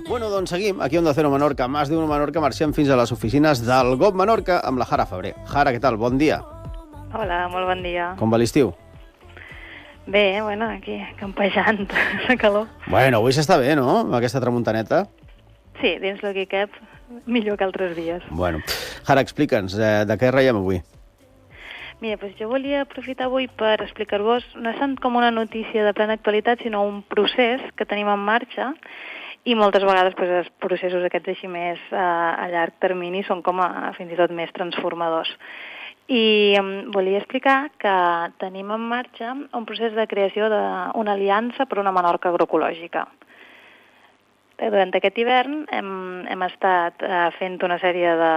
Bueno, doncs seguim aquí a Onda Cero Menorca, Más de Uno Menorca, marxem fins a les oficines del GOB Menorca amb la Jara Febrer. Jara, què tal? Bon dia. Hola, molt bon dia. Com va l'estiu? Bé, bueno, aquí, campejant, la calor. Bueno, avui s'està bé, no?, amb aquesta tramuntaneta. Sí, dins el que cap, millor que altres dies. Bueno, Jara, explica'ns, de què ratllem avui? Mira, doncs jo volia aprofitar avui per explicar-vos, no és tant com una notícia de plena actualitat, sinó un procés que tenim en marxa, i moltes vegades doncs, els processos aquests així més a llarg termini són com fins i tot més transformadors. I volia explicar que tenim en marxa un procés de creació d'una aliança per una Menorca agroecològica. Durant aquest hivern hem estat fent una sèrie de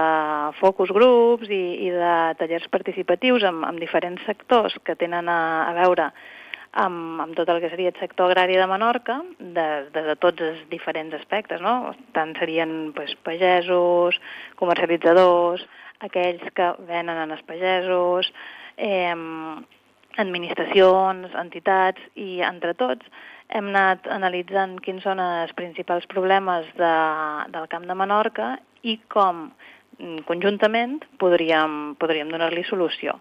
focus groups i de tallers participatius amb diferents sectors que tenen a veure amb tot el que seria el sector agrari de Menorca, des de tots els diferents aspectes, no? Tant serien pagesos, comercialitzadors, aquells que venen en els pagesos, administracions, entitats, i entre tots hem anat analitzant quins són els principals problemes del Camp de Menorca i com conjuntament podríem donar-li solució.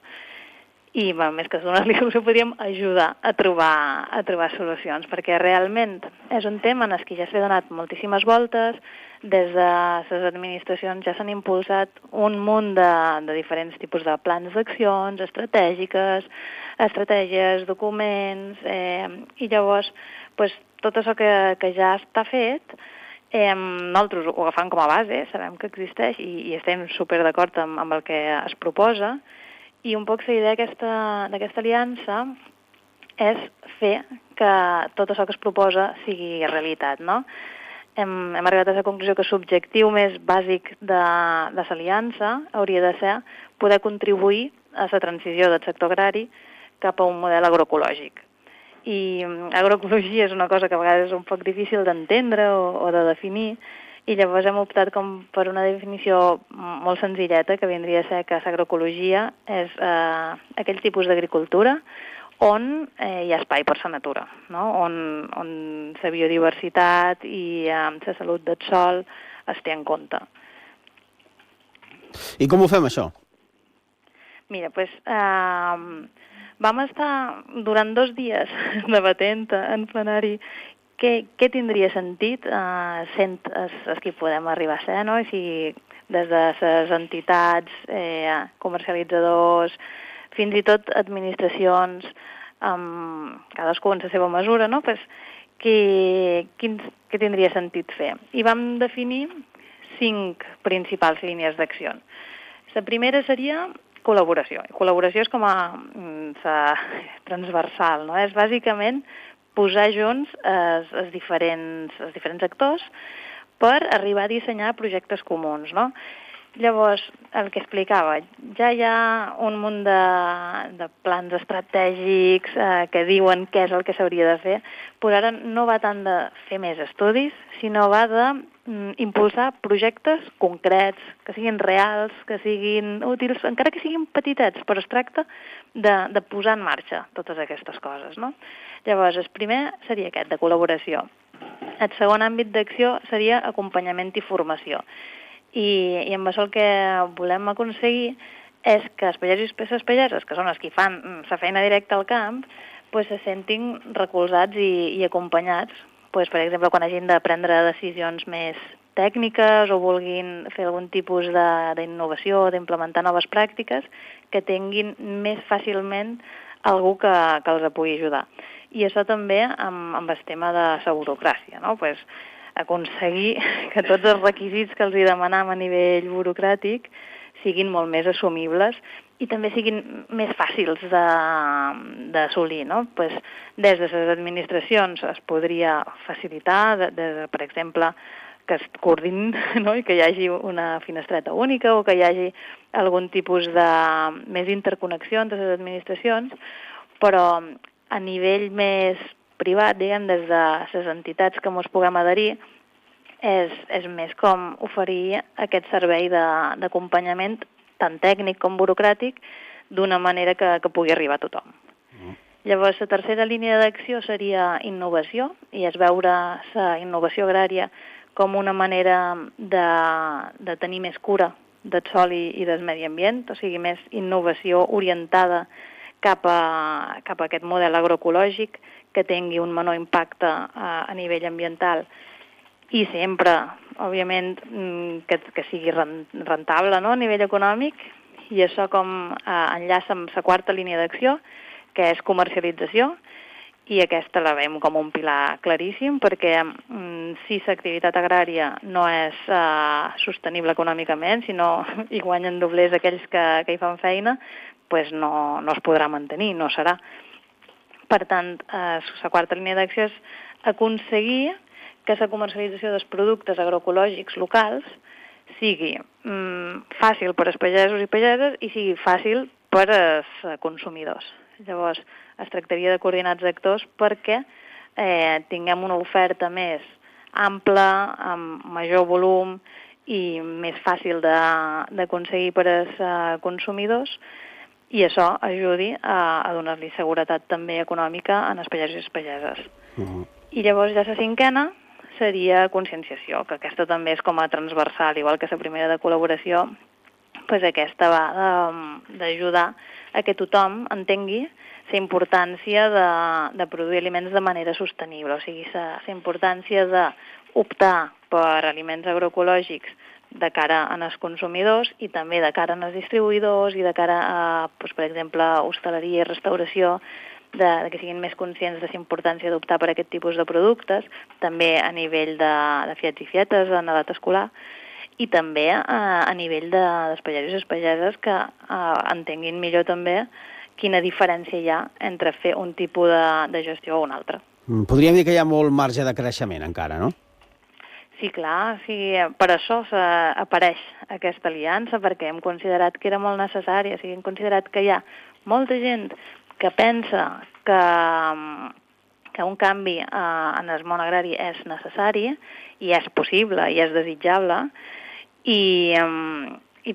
I més que donar-li solució podríem ajudar a trobar solucions, perquè realment és un tema en què ja s'ha donat moltíssimes voltes. Des de les administracions ja s'han impulsat un munt de diferents tipus de plans d'accions, estratègies, documents, i llavors tot això que ja està fet, nosaltres ho agafem com a base, sabem que existeix i estem super d'acord amb el que es proposa, i un poc la idea d'aquesta aliança és fer que tot això que es proposa sigui realitat, no? Hem arribat a la conclusió que l'objectiu més bàsic de l'aliança hauria de ser poder contribuir a la transició del sector agrari cap a un model agroecològic. I agroecologia és una cosa que a vegades és un poc difícil d'entendre o de definir, i llavors hem optat com per una definició molt senzilleta, que vindria a ser que l'agroecologia és aquell tipus d'agricultura on hi ha espai per la natura, no? On la biodiversitat i la salut del sòl es té en compte. I com ho fem, això? Mira, vam estar durant 2 dies debatent en plenari què tindria sentit sent els que podem arribar a ser, no? I si des de les entitats, comercialitzadors, fins i tot administracions, cadascú en la seva mesura, no? Què tindria sentit fer? I vam definir 5 principals línies d'acció. La primera seria col·laboració. Col·laboració és com a transversal, no? És bàsicament posar junts els diferents actors per arribar a dissenyar projectes comuns, no? Llavors, el que explicava, ja hi ha un munt de plans estratègics que diuen què és el que s'hauria de fer, però ara no va tant de fer més estudis, sinó va d'impulsar projectes concrets, que siguin reals, que siguin útils, encara que siguin petitets, però es tracta de posar en marxa totes aquestes coses, no? Llavors, el primer seria aquest, de col·laboració. El segon àmbit d'acció seria acompanyament i formació. I amb això el que volem aconseguir és que els pagesos i les pageses, que són els que fan la feina directa al camp, se sentin recolzats i acompanyats. Per exemple, quan hagin de prendre decisions més tècniques o vulguin fer algun tipus d'innovació, d'implementar noves pràctiques, que tinguin més fàcilment algú que els pugui ajudar. I això també amb el tema de la burocràcia, no? Aconseguir que tots els requisits que els demanam a nivell burocràtic siguin molt més assumibles i també siguin més fàcils d'assolir, no? Des de les administracions es podria facilitar, per exemple, que es coordinin, no? I que hi hagi una finestreta única o que hi hagi algun tipus de més interconnexió entre les administracions, però a nivell més privat, diguem, des de les entitats que ens puguem adherir, és més com oferir aquest servei d'acompanyament tant tècnic com burocràtic d'una manera que pugui arribar a tothom. Llavors, la tercera línia d'acció seria innovació, i és veure la innovació agrària com una manera de tenir més cura del sol i del medi ambient, o sigui, més innovació orientada cap a aquest model agroecològic que tingui un menor impacte a nivell ambiental i sempre, òbviament, que sigui rentable, no?, a nivell econòmic, i això com enllaça amb la quarta línia d'acció, que és comercialització, i aquesta la veiem com un pilar claríssim, perquè si l'activitat agrària no és sostenible econòmicament, sinó hi guanyen doblers aquells que hi fan feina, doncs no es podrà mantenir, no serà. Per tant, la quarta línia d'acció és aconseguir que la comercialització dels productes agroecològics locals sigui fàcil per als pagesos i pageses i sigui fàcil per als consumidors. Llavors, es tractaria de coordinar els actors perquè tinguem una oferta més ampla, amb major volum i més fàcil d'aconseguir per als consumidors, i això ajudi a donar-li seguretat també econòmica a els pagesos i les pageses. I llavors ja la cinquena seria conscienciació, que aquesta també és com a transversal, igual que la primera de col·laboració, doncs aquesta va d'ajudar a que tothom entengui la importància de produir aliments de manera sostenible, o sigui, la importància d'optar per aliments agroecològics de cara als consumidors i també de cara als distribuïdors i de cara a, per exemple, hostaleria i restauració, que siguin més conscients de la importància d'optar per aquest tipus de productes, també a nivell de fiets i fietes en edat escolar, i també a nivell dels pagesos i les pageses que entenguin millor també quina diferència hi ha entre fer un tipus de gestió o un altre. Podríem dir que hi ha molt marge de creixement encara, no? Sí, clar, sí, per això apareix aquesta aliança, perquè hem considerat que era molt necessària, o sigui, hem considerat que hi ha molta gent que pensa que un canvi en el món agrari és necessari i és possible i és desitjable, i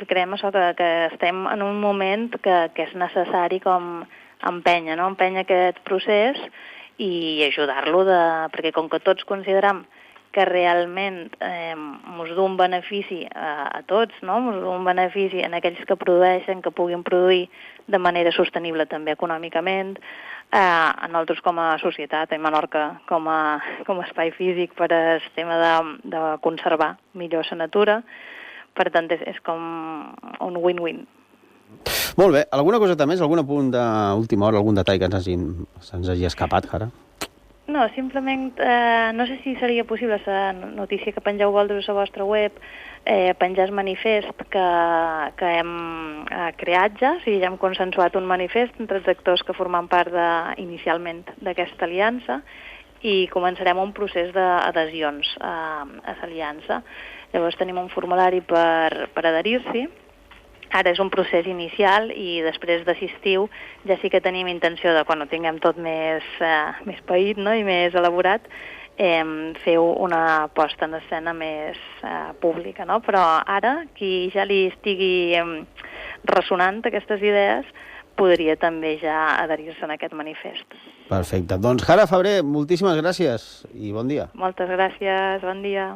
creiem això, que estem en un moment que és necessari com empènyer, no?, empènyer aquest procés i ajudar-lo, perquè com que tots considerem que realment ens du un benefici a tots, no?, ens du un benefici en aquells que produeixen, que puguin produir de manera sostenible també econòmicament, a nosaltres com a societat, a Menorca com a espai físic per al tema de conservar millor la natura. Per tant, és com un win-win. Molt bé. Alguna coseta més? Algun apunt d'última hora, algun detall que se'ns hagi escapat, Jara? No, simplement, no sé si seria possible la notícia que pengeu vosaltres a la vostra web, penjar el manifest que hem creat ja, o sigui, ja hem consensuat un manifest entre els actors que formen part inicialment d'aquesta aliança i començarem un procés d'adhesions a l'aliança. Llavors tenim un formulari per adherir-s'hi. Ara és un procés inicial i després d'assistiu ja sí que tenim intenció de, quan ho tinguem tot més paït, no?, i més elaborat, fer una posta en escena més pública, no? Però ara, qui ja li estigui ressonant aquestes idees, podria també ja adherir-se en aquest manifest. Perfecte. Doncs, Jara Febrer, moltíssimes gràcies i bon dia. Moltes gràcies, bon dia.